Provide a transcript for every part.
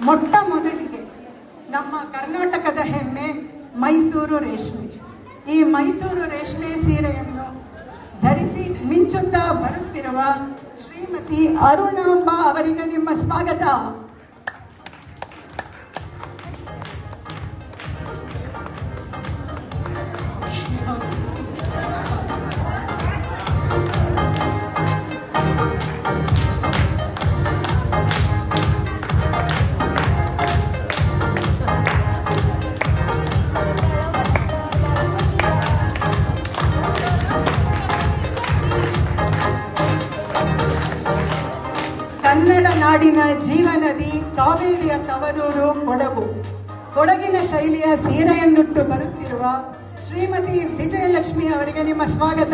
ಮೊಟ್ಟ ಮೊದಲಿಗೆ ನಮ್ಮ ಕರ್ನಾಟಕದ ಹೆಮ್ಮೆ ಮೈಸೂರು ರೇಷ್ಮೆ. ಈ ಮೈಸೂರು ರೇಷ್ಮೆ ಸೀರೆಯನ್ನು ಧರಿಸಿ ಮಿಂಚುತ್ತಾ ಬರುತ್ತಿರುವ ಶ್ರೀಮತಿ ಅರುಣಾಂಬ ಅವರಿಗೆ ನಿಮ್ಮ ಸ್ವಾಗತ. ಕನ್ನಡ ನಾಡಿನ ಜೀವನದಿ, ಕಾವೇರಿಯ ತವರೂರು ಕೊಡಗು. ಕೊಡಗಿನ ಶೈಲಿಯ ಸೀರೆಯನ್ನುಟ್ಟು ಬರುತ್ತಿರುವ ಶ್ರೀಮತಿ ವಿಜಯಲಕ್ಷ್ಮಿ ಅವರಿಗೆ ನಿಮ್ಮ ಸ್ವಾಗತ.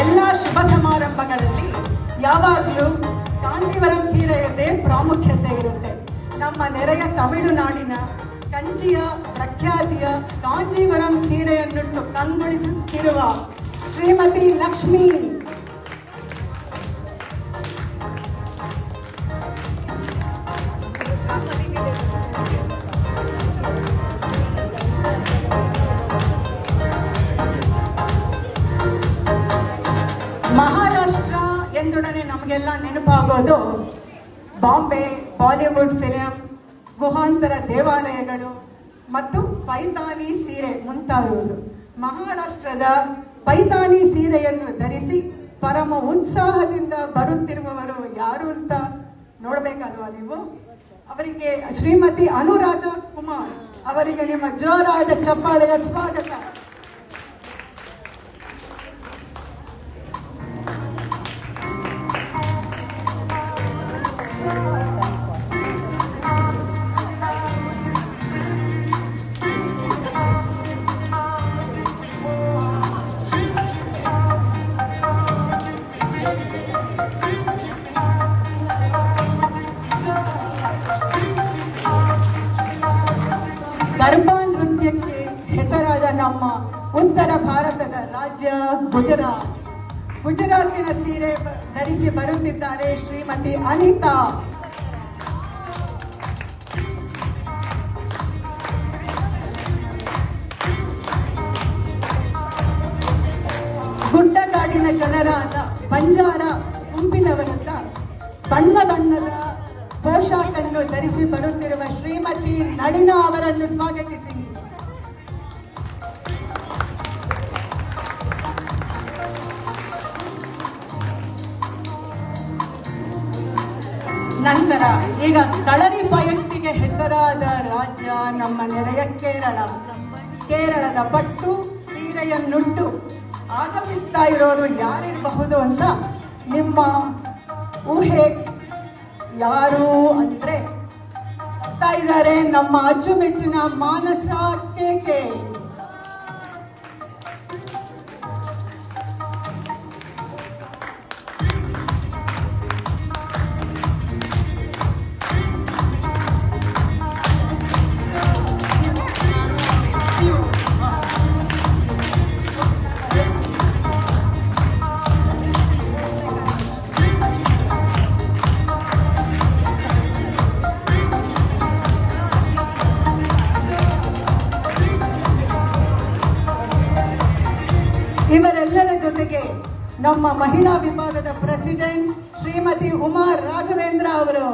ಎಲ್ಲ ಶುಭ ಸಮಾರಂಭಗಳಲ್ಲಿ ಯಾವಾಗಲೂ ಕಾಂಜೀವರಂ ಸೀರೆಯದೇ ಪ್ರಾಮುಖ್ಯತೆ ಇರುತ್ತೆ. ನಮ್ಮ ನೆರೆಯ ತಮಿಳುನಾಡಿನ ಕಂಚಿಯ ಪ್ರಖ್ಯಾತಿಯ ಕಾಂಜೀವರಂ ಸೀರೆಯನ್ನುಟ್ಟು ಕಂಗೊಳಿಸುತ್ತಿರುವ ಶ್ರೀಮತಿ ಲಕ್ಷ್ಮಿ ಮಹಾರಾಷ್ಟ್ರ ಎಂದೊಡನೆ ನಮಗೆಲ್ಲ ನೆನಪಾಗೋದು ಬಾಂಬೆ, ಬಾಲಿವುಡ್ ಫಿಲಂ, ಗುಹಾಂತರ ದೇವಾಲಯಗಳು ಮತ್ತು ಪೈತಾನಿ ಸೀರೆ ಮುಂತಾದವು. ಮಹಾರಾಷ್ಟ್ರದ ಪೈತಾನಿ ಸೀರೆಯನ್ನು ಧರಿಸಿ ಪರಮ ಉತ್ಸಾಹದಿಂದ ಬರುತ್ತಿರುವವರು ಯಾರು ಅಂತ ನೋಡ್ಬೇಕಲ್ವಾ ನೀವು? ಅವರಿಗೆ ಶ್ರೀಮತಿ ಅನುರಾಧ ಕುಮಾರ್ ಅವರಿಗೆ ನಿಮ್ಮ ಜೋರಾದ ಚಪ್ಪಾಳೆಯ ಸ್ವಾಗತ. ಗರ್ಭಾ ನೃತ್ಯಕ್ಕೆ ಹೆಸರಾದ ನಮ್ಮ ಉತ್ತರ ಭಾರತದ ರಾಜ್ಯ ಗುಜರಾತ್. ಗುಜರಾತಿನ ಸೀರೆ ಧರಿಸಿ ಬರುತ್ತಿದ್ದಾರೆ ಶ್ರೀಮತಿ ಅನಿತಾ. ಗುಡ್ಡಗಾಡಿನ ಜನರಾದ ಬಂಜಾರ ಗುಂಪಿನವರಿಂದ ಬಣ್ಣ ಬಣ್ಣದ ಪೋಷಾಕನ್ನು ಧರಿಸಿ ಬರುತ್ತಿರುವ ಶ್ರೀಮತಿ ನಳಿನಾ ಅವರನ್ನು ಸ್ವಾಗತಿಸಿ. ನಂತರ ಈಗ ಕಳರಿ ಪಯಟ್ಟಿಗೆ ಹೆಸರಾದ ರಾಜ್ಯ ನಮ್ಮ ನೆರೆಯ ಕೇರಳ. ಕೇರಳದ ಪಟ್ಟು ಸೀರೆಯನ್ನುಟ್ಟು ಆಗಮಿಸ್ತಾ ಇರೋರು ಯಾರಿರಬಹುದು ಅಂತ ನಿಮ್ಮ ಊಹೆ ಯಾರು ಅಂದ್ರೆ ಇದ್ದಾರೆ ನಮ್ಮ ಅಚ್ಚುಮೆಚ್ಚಿನ ಮಾನಸ ಕೇಕೆ. ಇವರೆಲ್ಲರ ಜೊತೆಗೆ ನಮ್ಮ ಮಹಿಳಾ ವಿಭಾಗದ ಪ್ರೆಸಿಡೆಂಟ್ ಶ್ರೀಮತಿ ಉಮಾ ರಾಘವೇಂದ್ರ ಅವರು.